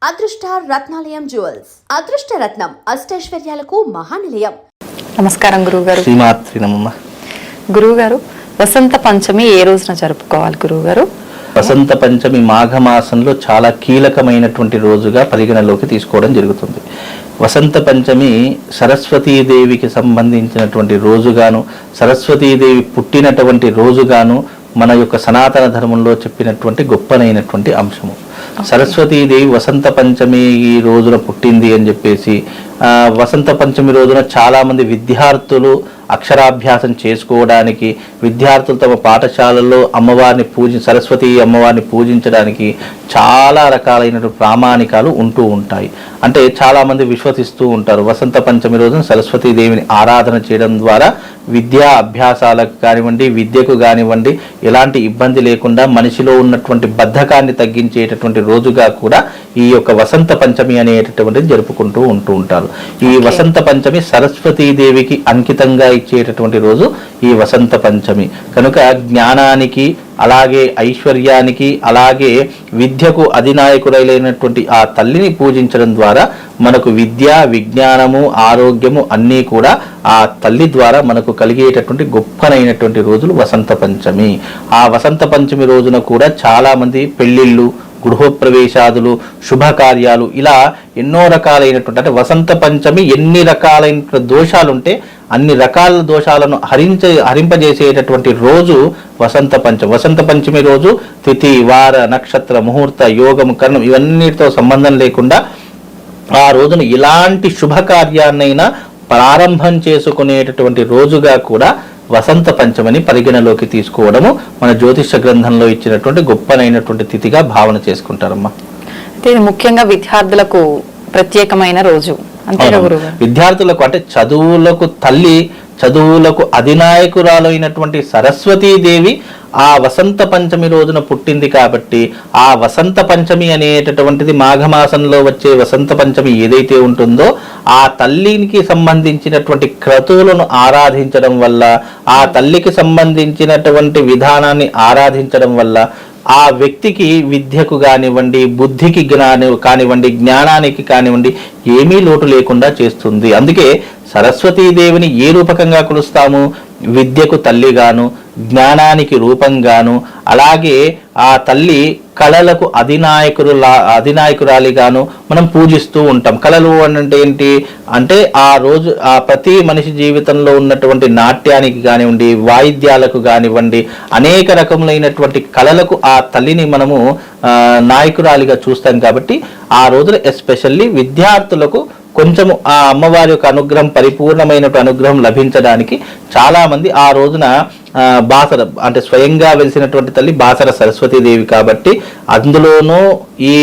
అదృష్ట రత్నాలయం జ్యువెల్స్ అదృష్ట రత్నం అష్టైశ్వర్యాలకు మహానిలయం. నమస్కారం గురువుగారు. శ్రీమాత్రి నమః. గురువుగారు, వసంత పంచమి ఏ రోజున జరుపుకోవాలి గురువుగారు? వసంత పంచమి మాఘమాసంలో చాలా కీలకమైనటువంటి రోజుగా పరిగణలోకి తీసుకోవడం జరుగుతుంది. వసంత పంచమి సరస్వతీదేవికి సంబంధించినటువంటి రోజుగాను, సరస్వతీదేవి పుట్టినటువంటి రోజుగాను మన యొక్క సనాతన ధర్మంలో చెప్పినటువంటి గొప్పనైనటువంటి అంశము. సరస్వతీదేవి వసంత పంచమి ఈ రోజున పుట్టింది అని చెప్పేసి వసంత పంచమి రోజున చాలామంది విద్యార్థులు అక్షరాభ్యాసం చేసుకోవడానికి, విద్యార్థులు తమ పాఠశాలల్లో సరస్వతి అమ్మవారిని పూజించడానికి చాలా రకాలైన ప్రామాణికాలు ఉంటూ ఉంటాయి. అంటే చాలామంది విశ్వసిస్తూ ఉంటారు వసంత పంచమి రోజున సరస్వతీదేవిని ఆరాధన చేయడం ద్వారా విద్యా అభ్యాసాలకు కానివ్వండి, విద్యకు కానివ్వండి ఎలాంటి ఇబ్బంది లేకుండా మనిషిలో ఉన్నటువంటి బద్ధకాన్ని తగ్గించేటటువంటి రోజుగా కూడా ఈ యొక్క వసంత పంచమి అనేటటువంటిది జరుపుకుంటూ ఉంటారు. ఈ వసంత పంచమి సరస్వతీదేవికి అంకితంగా ఇచ్చేటటువంటి రోజు ఈ వసంత పంచమి కనుక జ్ఞానానికి, అలాగే ఐశ్వర్యానికి, అలాగే విద్యకు అధినాయకురైనటువంటి ఆ తల్లిని పూజించడం ద్వారా మనకు విద్య, విజ్ఞానము, ఆరోగ్యము అన్నీ కూడా ఆ తల్లి ద్వారా మనకు కలిగేటటువంటి గొప్పనైనటువంటి రోజులు వసంత పంచమి. ఆ వసంత పంచమి రోజున కూడా చాలా మంది పెళ్లిళ్ళు, గృహప్రవేశాదులు, శుభకార్యాలు ఇలా ఎన్నో రకాలైనటువంటి, అంటే వసంత పంచమి ఎన్ని రకాలైన దోషాలుంటే అన్ని రకాల దోషాలను హరింపజేసేటటువంటి రోజు వసంత పంచమి. వసంత పంచమి రోజు తిథి, వార, నక్షత్ర, ముహూర్త, యోగము, కర్ణం ఇవన్నిటితో సంబంధం లేకుండా ఆ రోజున ఇలాంటి శుభకార్యాన్నైనా ప్రారంభం చేసుకునేటటువంటి రోజుగా కూడా వసంత పంచమిని పరిగణలోకి తీసుకోవడము మన జ్యోతిష గ్రంథంలో ఇచ్చినటువంటి గొప్పనైనటువంటి తిథిగా భావన చేసుకుంటారమ్మా. ఇది ముఖ్యంగా విద్యార్థులకు ప్రత్యేకమైన రోజు. విద్యార్థులకు అంటే చదువులకు తల్లి, చదువులకు అధినాయకురాలైనటువంటి సరస్వతీదేవి ఆ వసంత పంచమి రోజున పుట్టింది కాబట్టి ఆ వసంత పంచమి అనేటటువంటిది మాఘమాసంలో వచ్చే వసంత పంచమి ఏదైతే ఉంటుందో ఆ తల్లికి సంబంధించినటువంటి క్రతువులను ఆరాధించడం వల్ల, ఆ తల్లికి సంబంధించినటువంటి విధానాన్ని ఆరాధించడం వల్ల ఆ వ్యక్తికి విద్యకు కానివ్వండి, బుద్ధికి కానివ్వండి, జ్ఞానానికి కానివ్వండి ఏమీ లోటు లేకుండా చేస్తుంది. అందుకే సరస్వతీదేవిని ఏ రూపకంగా కొలుస్తాము? విద్యకు తల్లిగాను, జ్ఞానానికి రూపంగాను, అలాగే ఆ తల్లి కళలకు అధినాయకురాలిగాను మనం పూజిస్తూ ఉంటాం. కళలు అంటే ఏంటి అంటే ఆ రోజు ఆ ప్రతి మనిషి జీవితంలో ఉన్నటువంటి నాట్యానికి కానివ్వండి, వాయిద్యాలకు కానివ్వండి, అనేక రకములైనటువంటి కళలకు ఆ తల్లిని మనము నాయకురాలిగా చూస్తాం. కాబట్టి ఆ రోజున ఎస్పెషల్లీ విద్యార్థులకు కొంచెము ఆ అమ్మవారి యొక్క అనుగ్రహం, పరిపూర్ణమైన అనుగ్రహం లభించడానికి చాలా మంది ఆ రోజున బాసర అంటే స్వయంగా వెలిసినటువంటి తల్లి బాసర సరస్వతీదేవి కాబట్టి అందులోనూ ఈ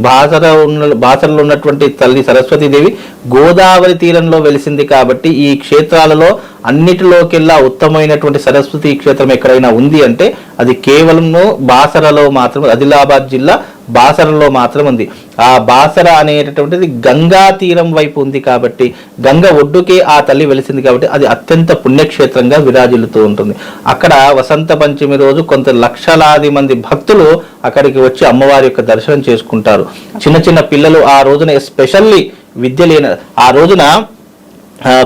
బాసరలో ఉన్నటువంటి తల్లి సరస్వతీదేవి గోదావరి తీరంలో వెలిసింది కాబట్టి ఈ క్షేత్రాలలో అన్నిటిలోకెల్లా ఉత్తమమైనటువంటి సరస్వతి క్షేత్రం ఎక్కడైనా ఉంది అంటే అది కేవలము బాసరలో మాత్రమే, ఆదిలాబాద్ జిల్లా బాసరలో మాత్రం ఉంది. ఆ బాసర అనేటటువంటిది గంగా తీరం వైపు ఉంది కాబట్టి, గంగ ఒడ్డుకే ఆ తల్లి వెలిసింది కాబట్టి అది అత్యంత పుణ్యక్షేత్రంగా విరాజిల్లుతూ ఉంటుంది. అక్కడ వసంత పంచమి రోజు కొంత లక్షలాది మంది భక్తులు అక్కడికి వచ్చి అమ్మవారి యొక్క దర్శనం చేసుకుంటారు. చిన్న చిన్న పిల్లలు ఆ రోజున ఎస్పెషల్లీ విద్య లేని ఆ రోజున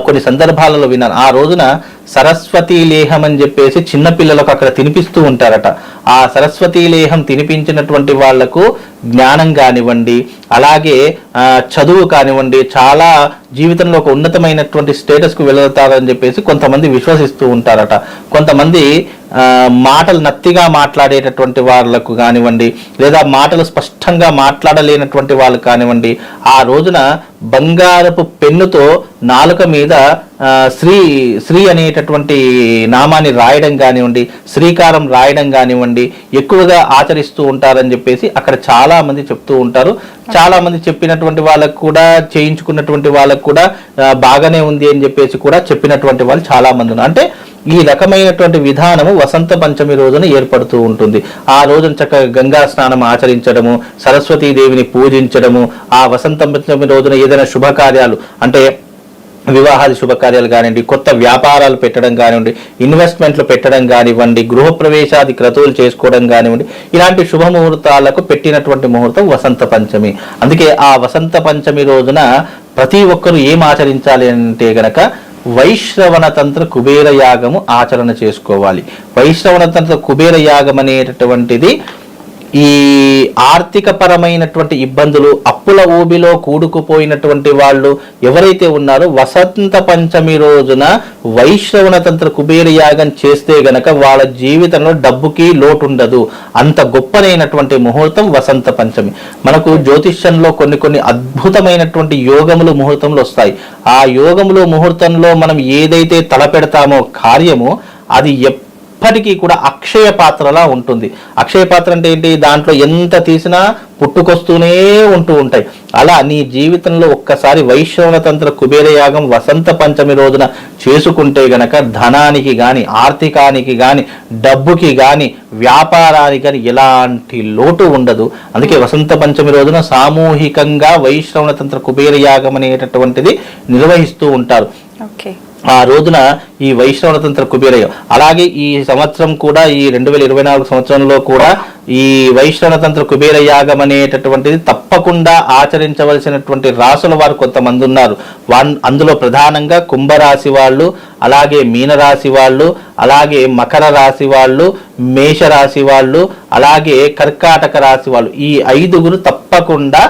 కొన్ని సందర్భాలలో విన్నాను, ఆ రోజున సరస్వతీ లేహం అని చెప్పేసి చిన్న పిల్లలకు అక్కడ తినిపిస్తూ ఉంటారట. ఆ సరస్వతీ లేహం తినిపించినటువంటి వాళ్లకు జ్ఞానం కానివ్వండి, అలాగే చదువు కానివ్వండి, చాలా జీవితంలో ఒక ఉన్నతమైనటువంటి స్టేటస్కు వెళతారని చెప్పేసి కొంతమంది విశ్వసిస్తూ ఉంటారట. కొంతమంది మాటలు నత్తిగా మాట్లాడేటటువంటి వాళ్ళకు కానివ్వండి, లేదా మాటలు స్పష్టంగా మాట్లాడలేనటువంటి వాళ్ళు కానివ్వండి, ఆ రోజున బంగారపు పెన్నుతో నాలుక మీద శ్రీ అనేటటువంటి నామాన్ని రాయడం కానివ్వండి, శ్రీకారం రాయడం కానివ్వండి ఎక్కువగా ఆచరిస్తూ ఉంటారని చెప్పేసి అక్కడ చాలా మంది చెప్తూ ఉంటారు. చాలా మంది చెప్పినటువంటి వాళ్ళకు కూడా, చేయించుకున్నటువంటి వాళ్ళకు కూడా బాగానే ఉంది అని చెప్పేసి కూడా చెప్పినటువంటి వాళ్ళు చాలా మంది ఉన్నారు. అంటే ఈ రకమైనటువంటి విధానము వసంత పంచమి రోజున ఏర్పడుతూ ఉంటుంది. ఆ రోజున చక్కగా గంగా స్నానం ఆచరించడము, సరస్వతీదేవిని పూజించడము, ఆ వసంత పంచమి రోజున ఏదైనా శుభకార్యాలు అంటే వివాహాది శుభకార్యాలు కానివ్వండి, కొత్త వ్యాపారాలు పెట్టడం కానివ్వండి, ఇన్వెస్ట్మెంట్లు పెట్టడం కానివ్వండి, గృహప్రవేశాది క్రతువులు చేసుకోవడం కానివ్వండి, ఇలాంటి శుభముహూర్తాలకు పెట్టినటువంటి ముహూర్తం వసంత పంచమి. అందుకే ఆ వసంత పంచమి రోజున ప్రతి ఒక్కరూ ఏం ఆచరించాలి అంటే గనక వైశ్రవణ తంత్ర కుబేర యాగము ఆచరణ చేసుకోవాలి. వైశ్రవణ తంత్ర కుబేర యాగం అనేటటువంటిది ఈ ఆర్థిక పరమైనటువంటి ఇబ్బందులు, అప్పుల ఊబిలో కూడుకుపోయినటువంటి వాళ్ళు ఎవరైతే ఉన్నారో వసంత పంచమి రోజున వైశ్రవణ తంత్ర కుబేర యాగం చేస్తే గనక వాళ్ళ జీవితంలో డబ్బుకి లోటు ఉండదు. అంత గొప్పనైనటువంటి ముహూర్తం వసంత పంచమి. మనకు జ్యోతిష్యంలో కొన్ని అద్భుతమైనటువంటి యోగములు ముహూర్తంలో వస్తాయి. ఆ యోగములు ముహూర్తంలో మనం ఏదైతే తలపెడతామో కార్యము అది ఎప్పటికీ కూడా అక్షయ పాత్రలా ఉంటుంది. అక్షయ పాత్ర అంటే ఏంటి? దాంట్లో ఎంత తీసినా పుట్టుకొస్తూనే ఉంటాయి. అలా నీ జీవితంలో ఒక్కసారి వైశ్రవణ తంత్ర కుబేర యాగం వసంత పంచమి రోజున చేసుకుంటే గనక ధనానికి గాని, ఆర్థికానికి గాని, డబ్బుకి గాని, వ్యాపారానికి గాని ఎలాంటి లోటు ఉండదు. అందుకే వసంత పంచమి రోజున సామూహికంగా వైశ్రవణ తంత్ర కుబేర యాగం అనేటటువంటిది నిర్వహిస్తూ ఉంటారు. ఆ రోజున ఈ వైష్ణవ తంత్ర కుబేరయ్య. అలాగే ఈ సంవత్సరం కూడా, ఈ 2024 సంవత్సరంలో కూడా ఈ వైష్ణవ తంత్ర కుబేర యాగం అనేటటువంటిది తప్పకుండా ఆచరించవలసినటువంటి రాసుల వారు కొంతమంది ఉన్నారు. అందులో ప్రధానంగా కుంభరాశి వాళ్ళు, అలాగే మీనరాశి వాళ్ళు, అలాగే మకర రాశి వాళ్ళు, మేషరాశి వాళ్ళు, అలాగే కర్కాటక రాశి వాళ్ళు. ఈ 5గురు తప్పకుండా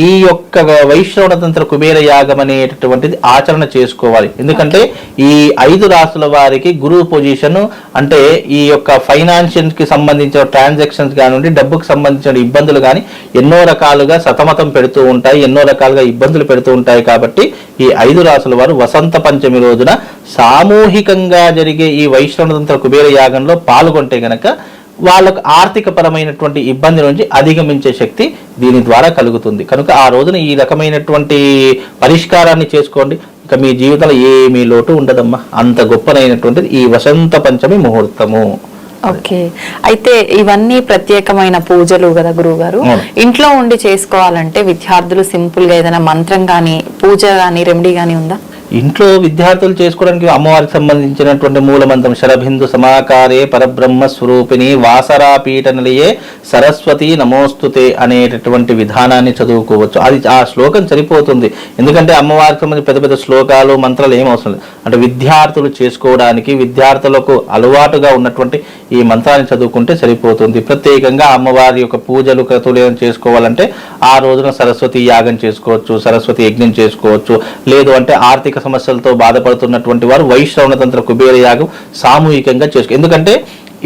ఈ యొక్క వైశ్రవణ తంత్ర కుబేర యాగం అనేటటువంటిది ఆచరణ చేసుకోవాలి. ఎందుకంటే ఈ 5 రాశుల వారికి గురువు పొజిషన్ అంటే ఈ యొక్క ఫైనాన్షియల్ కి సంబంధించిన ట్రాన్సాక్షన్స్ కానివ్వండి, డబ్బుకు సంబంధించిన ఇబ్బందులు కానీ ఎన్నో రకాలుగా సతమతం పెడుతూ ఉంటాయి, ఎన్నో రకాలుగా ఇబ్బందులు పెడుతూ ఉంటాయి. కాబట్టి ఈ 5 రాశుల వారు వసంత పంచమి రోజున సామూహికంగా జరిగే ఈ వైశ్రవణ తంత్ర కుబేర యాగంలో పాల్గొంటే గనక వాళ్ళకు ఆర్థిక పరమైనటువంటి ఇబ్బంది నుంచి అధిగమించే శక్తి దీని ద్వారా కలుగుతుంది. కనుక ఆ రోజున ఈ రకమైనటువంటి పరిష్కారాన్ని చేసుకోండి. ఇక మీ జీవితంలో ఏమీ లోటు ఉండదమ్మా. అంత గొప్పనైనటువంటిది ఈ వసంత పంచమి ముహూర్తము. ఓకే, అయితే ఇవన్నీ ప్రత్యేకమైన పూజలు కదా గురువు గారు. ఇంట్లో ఉండి చేసుకోవాలంటే విద్యార్థులు సింపుల్ గా ఏదైనా మంత్రం గాని, పూజ గాని, రెమెడీ గాని ఉందా? ఇంట్లో విద్యార్థులు చేసుకోవడానికి అమ్మవారికి సంబంధించినటువంటి మూలమంత్రం శరబిందు సమాకారే పరబ్రహ్మ స్వరూపిణి వాసరా పీఠ నిలయే సరస్వతి నమోస్తుతే అనేటటువంటి విధానాన్ని చదువుకోవచ్చు. అది ఆ శ్లోకం సరిపోతుంది. ఎందుకంటే అమ్మవారికి సంబంధించి పెద్ద పెద్ద శ్లోకాలు, మంత్రాలు ఏం అవసరం లేదు. అంటే విద్యార్థులు చేసుకోవడానికి, విద్యార్థులకు అలవాటుగా ఉన్నటువంటి ఈ మంత్రాన్ని చదువుకుంటే సరిపోతుంది. ప్రత్యేకంగా అమ్మవారి యొక్క పూజలు, క్రతువులు ఏమైనా చేసుకోవాలంటే ఆ రోజున సరస్వతి యాగం చేసుకోవచ్చు, సరస్వతి యజ్ఞం చేసుకోవచ్చు. లేదు అంటే ఆర్థిక సమస్యలతో బాధపడుతున్నటువంటి వారు వైశ్రవణ తంత్ర కుబేర యాగం సామూహికంగా చేసుకో. ఎందుకంటే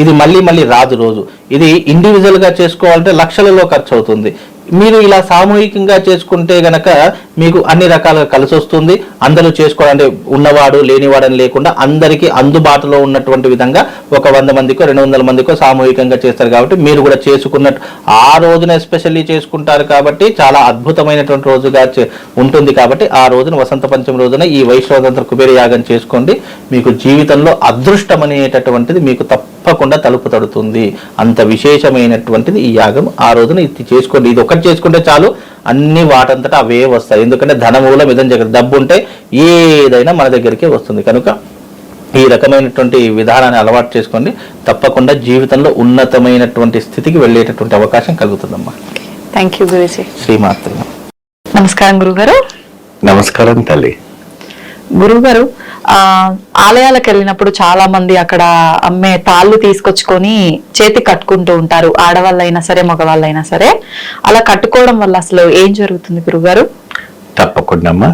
ఇది మళ్ళీ రాదు రోజు. ఇది ఇండివిజువల్ గా చేసుకోవాలంటే లక్షలలో ఖర్చు అవుతుంది. మీరు ఇలా సామూహికంగా చేసుకుంటే గనక మీకు అన్ని రకాలుగా కలిసి వస్తుంది. అందరూ చేసుకోవాలంటే ఉన్నవాడు లేనివాడని లేకుండా అందరికీ అందుబాటులో ఉన్నటువంటి విధంగా ఒక 100 మందికో 200 మందికో సామూహికంగా చేస్తారు. కాబట్టి మీరు కూడా చేసుకున్నట్టు ఆ రోజున ఎస్పెషల్లీ చేసుకుంటారు. కాబట్టి చాలా అద్భుతమైనటువంటి రోజుగా ఉంటుంది. కాబట్టి ఆ రోజున వసంత పంచమి రోజున ఈ వైశ్రవణ తంత్ర కుబేర యాగం చేసుకోండి. మీకు జీవితంలో అదృష్టం అనేటటువంటిది మీకు తప్పకుండా తలుపు తడుతుంది. అంత విశేషమైనటువంటిది ఈ యాగం. ఆ రోజున ఇది చేసుకోండి. ఇది ఒకటి చేసుకుంటే చాలు, అన్ని వాటంతటా అవే వస్తాయి. ఎందుకంటే ధనమూలం ఇదం జగత్. డబ్బు ఉంటే ఏదైనా మన దగ్గరికే వస్తుంది. కనుక ఈ రకమైనటువంటి విధానాన్ని అలవాటు చేసుకోండి. తప్పకుండా జీవితంలో ఉన్నతమైనటువంటి స్థితికి వెళ్ళేటటువంటి అవకాశం కలుగుతుందమ్మా. Thank you Guruji. శ్రీమాత్రి. నమస్కారం గురుగారు. నమస్కారం తల్లి. గురుగారు, ఆలయాలకు వెళ్ళినప్పుడు చాలా మంది అక్కడ అమ్మే తాళ్ళు తీసుకొచ్చుకొని చేతి కట్టుకుంటూ ఉంటారు. ఆడవాళ్ళైనా సరే, మగవాళ్ళైనా సరే. అలా కట్టుకోవడం వల్ల అసలు ఏం జరుగుతుంది గురుగారు? తప్పకుండా అమ్మా.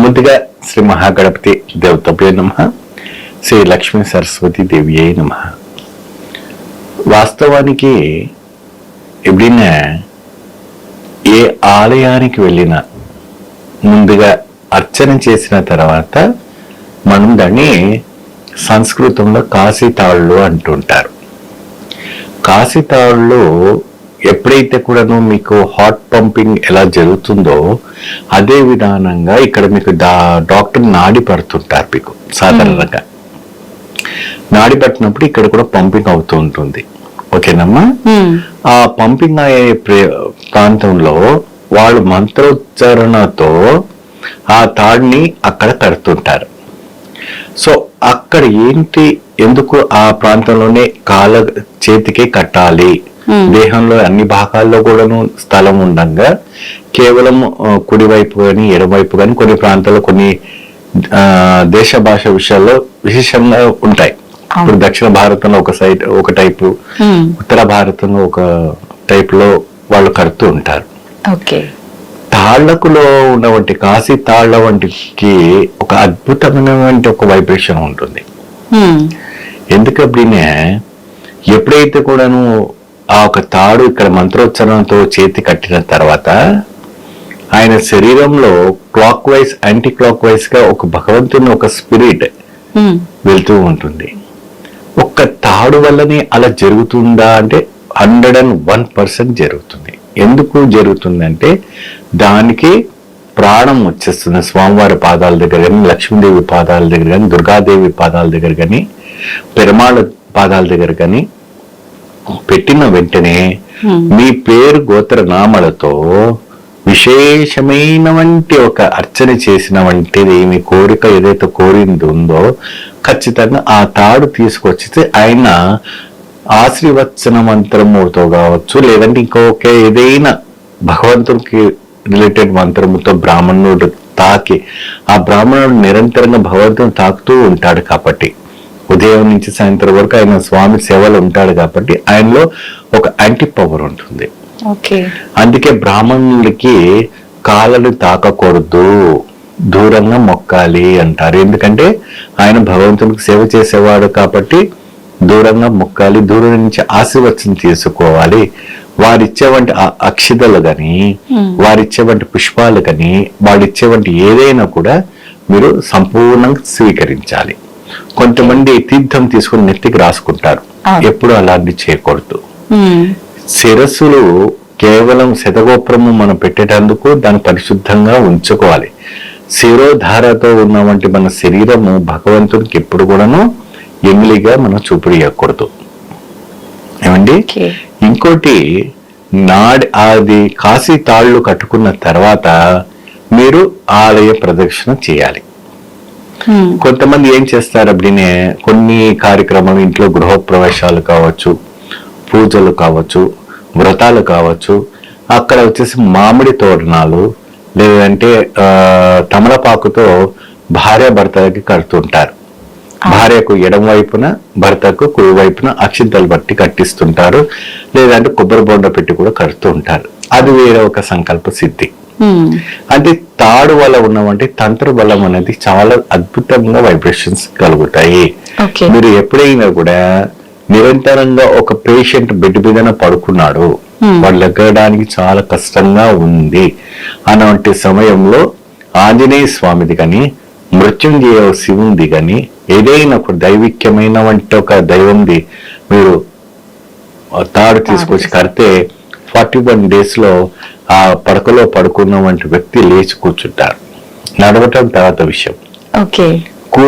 ముందుగా శ్రీ మహాగణపతి దేవతభ్యో నమః, శ్రీ లక్ష్మీ సరస్వతి దేవ్యై నమః. వాస్తవానికి ఎప్పుడైనా ఏ ఆలయానికి వెళ్ళినా ముందుగా అర్చన చేసిన తర్వాత మనం దాన్ని సంస్కృతంలో కాశీతాళ్ళు అంటుంటారు. కాశీతాళ్ళు ఎప్పుడైతే కూడాను మీకు హాట్ పంపింగ్ ఎలా జరుగుతుందో అదే విధానంగా ఇక్కడ మీకు డాక్టర్ నాడి పడుతుంటారు. మీకు సాధారణంగా నాడి పట్టినప్పుడు ఇక్కడ కూడా పంపింగ్ అవుతూ ఉంటుంది. ఓకేనమ్మా. ఆ పంపింగ్ అయ్యే ప్రాంతంలో వాళ్ళు మంత్రోచ్చారణతో ఆ తాడుని అక్కడ కడుతుంటారు. సో అక్కడ ఏంటి, ఎందుకు ఆ ప్రాంతంలోనే చేతికి కట్టాలి, దేహంలో అన్ని భాగాల్లో కూడాను స్థలం ఉండగా కేవలం కుడివైపు కానీ ఎడమవైపు కానీ కొన్ని ప్రాంతాల్లో కొన్ని దేశ భాష విషయాల్లో విశేషంగా ఉంటాయి. ఇప్పుడు దక్షిణ భారతంలో ఒక టైపు, ఉత్తర భారతంలో ఒక టైప్ లో వాళ్ళు కడుతూ ఉంటారు. తాళ్లకులో ఉన్నవంటి కాశీ తాళ్ల వంటికి ఒక అద్భుతమైనటువంటి ఒక వైబ్రేషన్ ఉంటుంది. ఎందుకంటే ఎప్పుడైతే కూడాను ఆ ఒక తాడు ఇక్కడ మంత్రోచ్చరణతో చేతి కట్టిన తర్వాత ఆయన శరీరంలో clock wise anti clock wise గా ఒక భగవంతుని ఒక స్పిరిట్ వెళ్తూ ఉంటుంది. ఒక్క తాడు వల్లనే అలా జరుగుతుందా అంటే 101% జరుగుతుంది. ఎందుకు జరుగుతుందంటే దానికి ప్రాణం వచ్చేస్తుంది. స్వామివారి పాదాల దగ్గర కానీ, లక్ష్మీదేవి పాదాల దగ్గర కానీ, దుర్గాదేవి పాదాల దగ్గర కానీ, పెరుమాళ పాదాల దగ్గర కానీ పెట్టిన వెంటనే మీ పేరు గోత్ర నామాలతో విశేషమైన వంటి ఒక అర్చన చేసిన వంటిది మీ కోరిక ఏదైతే కోరింది ఉందో ఖచ్చితంగా ఆ తాడు తీసుకొచ్చితే ఆయన ఆశీర్వచన మంత్రముతో కావచ్చు, లేదంటే ఇంకొక ఏదైనా భగవంతుడికి రిలేటెడ్ మంత్రముతో బ్రాహ్మణుడు తాకి ఆ బ్రాహ్మణుడు నిరంతరంగా భగవంతుని తాకుతూ ఉంటాడు కాబట్టి ఉదయం నుంచి సాయంత్రం వరకు ఆయన స్వామి సేవలు ఉంటాడు కాబట్టి ఆయనలో ఒక యాంటీ పవర్ ఉంటుంది. అందుకే బ్రాహ్మణులకి కాళ్ళను తాకకూడదు, దూరంగా మొక్కాలి అంటారు. ఎందుకంటే ఆయన భగవంతునికి సేవ చేసేవాడు కాబట్టి దూరంగా మొక్కాలి, దూరం నుంచి ఆశీర్వచనం తీసుకోవాలి. వారిచ్చేవంటి అక్షితలు కానీ, వారిచ్చేవంటి పుష్పాలు కానీ, వారిచ్చేవంటి ఏదైనా కూడా మీరు సంపూర్ణంగా స్వీకరించాలి. కొంతమంది తీర్థం తీసుకుని నెత్తికి రాసుకుంటారు, ఎప్పుడు అలాంటి చేయకూడదు. శిరస్సులు కేవలం శతగోపురము మనం పెట్టేటందుకు దాన్ని పరిశుద్ధంగా ఉంచుకోవాలి. శిరోధారతో ఉన్నవంటి మన శరీరము భగవంతుడికి ఎప్పుడు కూడాను ఎమిలిగా మనం చూపియకూడదు. ఏమండి, ఇంకోటి అది కాశీ తాళ్ళు కట్టుకున్న తర్వాత మీరు ఆలయ ప్రదక్షిణ చేయాలి. కొంతమంది ఏం చేస్తారు అప్పుడే కొన్ని కార్యక్రమాలు ఇంట్లో గృహప్రవేశాలు కావచ్చు, పూజలు కావచ్చు, వ్రతాలు కావచ్చు, అక్కడ వచ్చేసి మామిడి తోరణాలు లేదంటే తమలపాకుతో భార్య భర్తలకి కడుతుంటారు. భార్యకు ఎడం వైపున, భర్తకు కుడి వైపున అక్షింతలు బట్టి కట్టిస్తుంటారు, లేదంటే కొబ్బరి బొండ పెట్టి కూడా కడుతూ ఉంటారు. అది వేరే ఒక సంకల్ప సిద్ధి. అంటే తాడు వల్ల ఉన్నవంటి తంత్ర బలం అనేది చాలా అద్భుతంగా వైబ్రేషన్స్ కలుగుతాయి. మీరు ఎప్పుడైనా కూడా నిరంతరంగా ఒక పేషెంట్ బెడ్ మీదన పడుకున్నాడు, వాళ్ళు లెగ్గడానికి చాలా కష్టంగా ఉంది అన్నటువంటి సమయంలో ఆంజనేయ స్వామిది కానీ, మృత్యుంజయ శివుంది కానీ, ఏదైనా ఒక దైవిక్యమైన వంటి ఒక దైవంది మీరు తాడు తీసుకొచ్చి కడితే 41 days లో ఆ పడకలో పడుకున్న వంటి వ్యక్తి లేచి కూర్చుంటారు. నడవటం తర్వాత విషయం,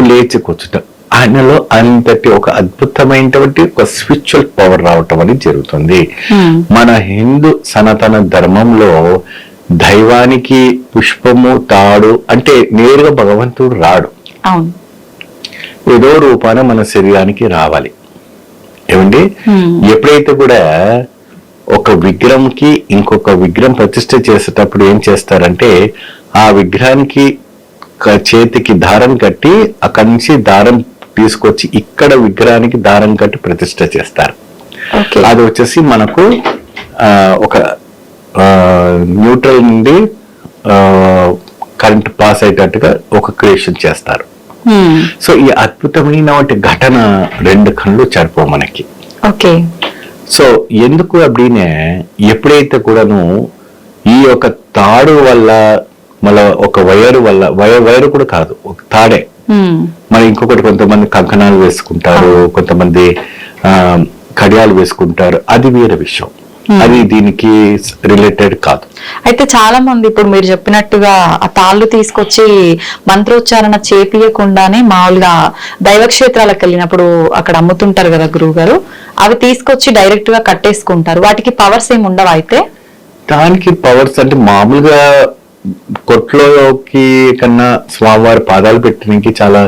లేచి కూర్చుంటారు. ఆయనలో అంతటి ఒక అద్భుతమైనటువంటి ఒక స్పిరిచువల్ పవర్ రావటం అనేది జరుగుతుంది. మన హిందూ సనాతన ధర్మంలో దైవానికి పుష్పము తాడు అంటే నేరుగా భగవంతుడు రాడు, ఏదో రూపాన మన శరీరానికి రావాలి. ఏమండి, ఎప్పుడైతే కూడా ఒక విగ్రహంకి ఇంకొక విగ్రహం ప్రతిష్ఠ చేసేటప్పుడు ఏం చేస్తారంటే ఆ విగ్రహానికి చేతికి దారం కట్టి అక్కడి నుంచి దారం తీసుకొచ్చి ఇక్కడ విగ్రహానికి దారం కట్టి ప్రతిష్ఠ చేస్తారు. అది వచ్చేసి మనకు ఒక న్యూట్రల్ నుండి కరెంట్ పాస్ అయ్యేటట్టుగా ఒక క్రియేషన్ చేస్తారు. సో ఈ అద్భుతమైన ఘటన 2 కళ్ళు చనిపో మనకి. సో ఎందుకు అప్పుడే ఎప్పుడైతే కూడాను ఈ యొక్క తాడు వల్ల మళ్ళీ ఒక వైరు వల్ల వైరు కూడా కాదు, ఒక తాడే. మరి ఇంకొకటి కొంతమంది కంకణాలు వేసుకుంటారు, కొంతమంది కడియాలు వేసుకుంటారు, అది వేరే విషయం, అది దీనికి రిలేటెడ్ కాదు. అయితే చాలా మంది ఇప్పుడు మీరు చెప్పినట్టుగా ఆ తాళ్ళు తీసుకొచ్చి మంత్రోచ్చారణ చేపియకుండానే మామూలుగా దైవక్షేత్రాలకు వెళ్ళినప్పుడు అక్కడ అమ్ముతుంటారు కదా గురువు గారు, అవి తీసుకొచ్చి డైరెక్ట్ గా కట్టేసుకుంటారు. వాటికి పవర్స్ ఏమి ఉండవు? అయితే దానికి పవర్స్ అంటే మామూలుగా కొట్లోకి కన్నా స్వామివారి పాదాలు పెట్టడానికి చాలా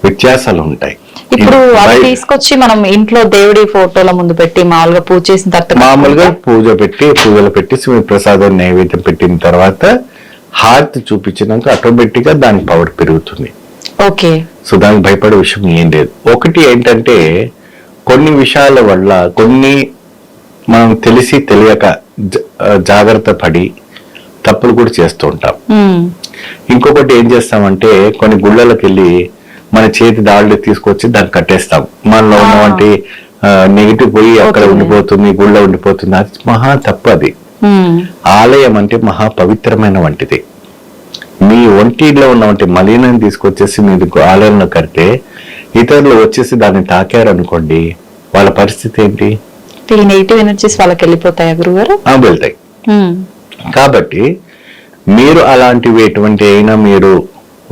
వ్యత్యాసాలు ఉంటాయి. ఇప్పుడు అది తీసుకొచ్చి మనం ఇంట్లో దేవుడి ఫోటోల ముందు పెట్టి మామూలుగా పూజ చేసిన తర్వాత మామూలుగా పూజలు పెట్టి ప్రసాదం నైవేద్యం పెట్టిన తర్వాత హారతి చూపించినాక ఆటోమేటిక్ గా దాని పవర్ పెరుగుతుంది. ఓకే. సో దానికి భయపడే విషయం ఏం లేదు. ఒకటి ఏంటంటే కొన్ని విషయాల వల్ల కొన్ని మనం తెలిసి తెలియక జాగ్రత్త పడి తప్పులు కూడా చేస్తూ ఉంటాం. ఇంకొకటి ఏం చేస్తామంటే కొన్ని గుళ్ళకి వెళ్ళి మన చేతి దాడులు తీసుకొచ్చి దాన్ని కట్టేస్తాం. మనలో ఉన్నటువంటి నెగిటివ్ పోయి అక్కడ ఉండిపోతుంది, గుళ్ళో ఉండిపోతుంది. అది మహా తప్పు. అది ఆలయం అంటే మహా పవిత్రమైన వంటిది. మీ ఒంటిలో ఉన్నటువంటి మలినాన్ని తీసుకొచ్చేసి మీరు ఆలయంలో కడితే ఇతరులు వచ్చేసి దాన్ని తాకారు అనుకోండి, వాళ్ళ పరిస్థితి ఏంటి? నెగిటివ్ ఎనర్జీస్ వాళ్ళకి వెళ్ళిపోతాయా గురుగారు? వెళ్తాయి. కాబట్టి మీరు అలాంటివి ఎటువంటి అయినా మీరు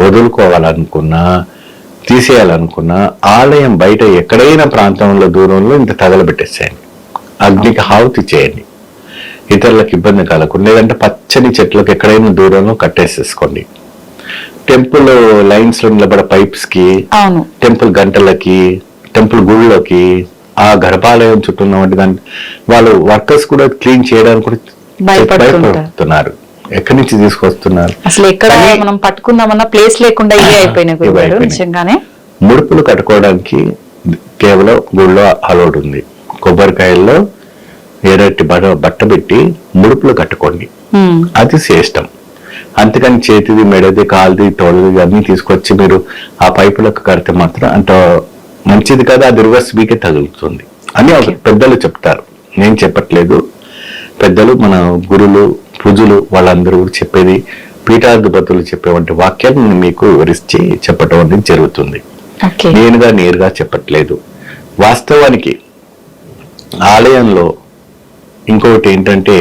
వదులుకోవాలనుకున్నా తీసేయాలనుకున్నా ఆలయం బయట ఎక్కడైనా ప్రాంతంలో దూరంలో ఇంత తగలబెట్టేసేయండి, అగ్నికి హావుతి చేయండి, ఇతరులకు ఇబ్బంది కలగకుండా. లేదంటే పచ్చని చెట్లకు ఎక్కడైనా దూరంలో కట్టేసేసుకోండి. టెంపుల్ లైన్స్ లో నిలబడే పైప్స్ కి, టెంపుల్ గంటలకి, టెంపుల్ గుళ్ళకి, ఆ గర్భాలయం చుట్టూ ఉన్నటువంటి దాన్ని వాళ్ళు వర్కర్స్ కూడా క్లీన్ చేయడానికి కూడా భయపడుతున్నారు. ఎక్కడి నుంచి తీసుకొస్తున్నారు? అసలు ఎక్కడ మనం పట్టుకుందామన్న ప్లేస్ లేకుండా నిజంగానే ముడుపులు కట్టుకోవడానికి కేవలం గుళ్ళో అలౌడ్ ఉంది. కొబ్బరికాయల్లో ఎర్రటి బట్ట పెట్టి ముడుపులు కట్టుకోండి, అది శ్రేష్టం. అంతకని చేతిది, మెడది, కాలుది, తోలుది అన్ని తీసుకొచ్చి మీరు ఆ పైపులకు కడితే మాత్రం అంత మంచిది కదా, అది రివర్స్ మీకే తగులుతుంది అని పెద్దలు చెప్తారు. నేను చెప్పట్లేదు, పెద్దలు మన గురులు పూజలు వాళ్ళందరూ చెప్పేది, పీఠాధిపతులు చెప్పేవంటి వాక్యాలు నేను మీకు వివరించి చెప్పటం అనేది జరుగుతుంది. నేరుగా చెప్పట్లేదు. వాస్తవానికి ఆలయంలో ఇంకొకటి ఏంటంటే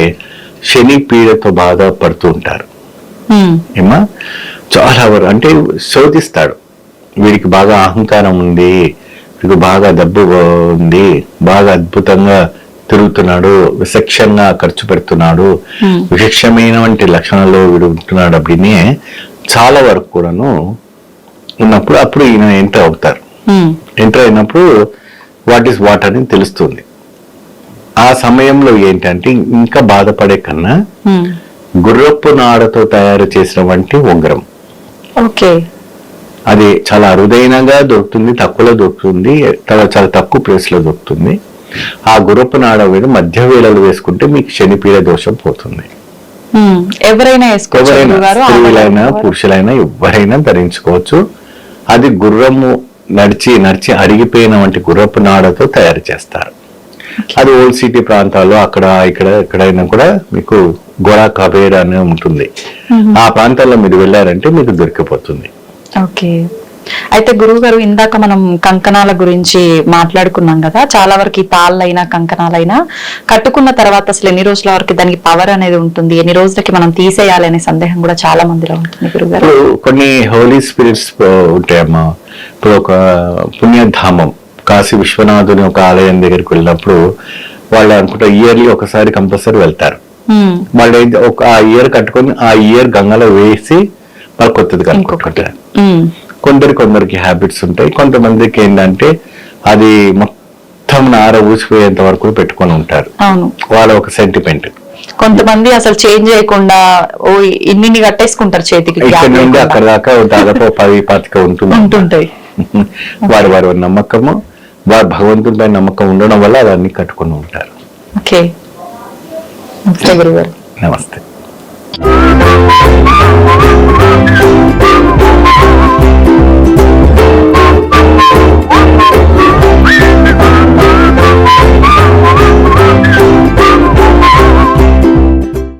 శని పీడతో బాధపడుతూ ఉంటారు. ఏమా చాలా అంటే శోధిస్తాడు, వీడికి బాగా అహంకారం ఉంది, వీడికి బాగా డబ్బు ఉంది, బాగా అద్భుతంగా తిరుగుతున్నాడు, విచక్షణగా ఖర్చు పెడుతున్నాడు, విచక్షణమైనటువంటి లక్షణాలు వీడు ఉంటున్నాడు அப்படின்னு చాలా వరకు కూడాను ఉన్నప్పుడు అప్పుడు ఈయన ఎంటర్ అవుతారు. ఎంటర్ అయినప్పుడు వాట్ ఈస్ వాట్ అని తెలుస్తుంది. ఆ సమయంలో ఏంటంటే ఇంకా బాధపడే కన్నా గుర్రపు నాడతో తయారు చేసిన వంటి ఉంగరం, అది చాలా అరుదైనగా దొరుకుతుంది, తక్కువలో దొరుకుతుంది, చాలా తక్కువ ప్లేస్ లో దొరుకుతుంది. ఆ గుర్రపు నాడ మీద మధ్య వేళలు వేసుకుంటే మీకు శనిపీడ దోషం పోతుంది. ఎవరైనా స్త్రీలైనా పురుషులైనా ఎవరైనా ధరించుకోవచ్చు. అది గుర్రము నడిచి అరిగిపోయిన వంటి గుర్రపు నాడతో తయారు చేస్తారు. అది ఓల్డ్ సిటీ ప్రాంతాల్లో అక్కడ ఇక్కడ ఎక్కడైనా కూడా మీకు గోరా కబేర్ అని ఉంటుంది. ఆ ప్రాంతాల్లో మీరు వెళ్ళారంటే మీకు దొరికిపోతుంది. ఓకే. అయితే గురువు గారు, ఇందాక మనం కంకణాల గురించి మాట్లాడుకున్నాం కదా, చాలా వరకు ఈ తాళ్ళైనా కంకణాలైనా కట్టుకున్న తర్వాత అసలు ఎన్ని రోజుల వరకు దానికి పవర్ అనేది ఉంటుంది, ఎన్ని రోజులకి మనం తీసేయాలి అనే సందేహం కూడా చాలా మందిలో ఉంటుంది గురువు గారు. కొన్ని హోలీ స్పిరిట్స్ ఉంటాయమ్మా. ఇప్పుడు ఒక పుణ్యధామం కాశీ విశ్వనాథుని ఒక ఆలయం దగ్గరికి వెళ్ళినప్పుడు వాళ్ళు అనుకుంటా ఇయర్లీ ఒకసారి కంపల్సరీ వెళ్తారు. వాళ్ళు ఒక ఆ ఇయర్ కట్టుకొని ఆ ఇయర్ గంగలో వేసి వాళ్ళు కొత్తది కట్టుకుంటారు. కొందరికి హ్యాబిట్స్ ఉంటాయి. కొంతమందికి ఏంటంటే అది మొత్తం నార ఊసిపోయేంత వరకు పెట్టుకొని ఉంటారు. వాళ్ళ ఒక సెంటిమెంట్. కొంతమంది అసలు చేంజ్ చేయకుండా ఇన్ని కట్టేసుకుంటారు చేతికి. ఇక్కడ నుండి అక్కడ దాకా దాదాపు 10-25 ఉంటుంటాయి. వారి నమ్మకము, వారి భగవంతుడిపై నమ్మకం ఉండడం వల్ల అవన్నీ కట్టుకుని ఉంటారు. ఓకే. నమస్తే గురుగారు. నమస్తే.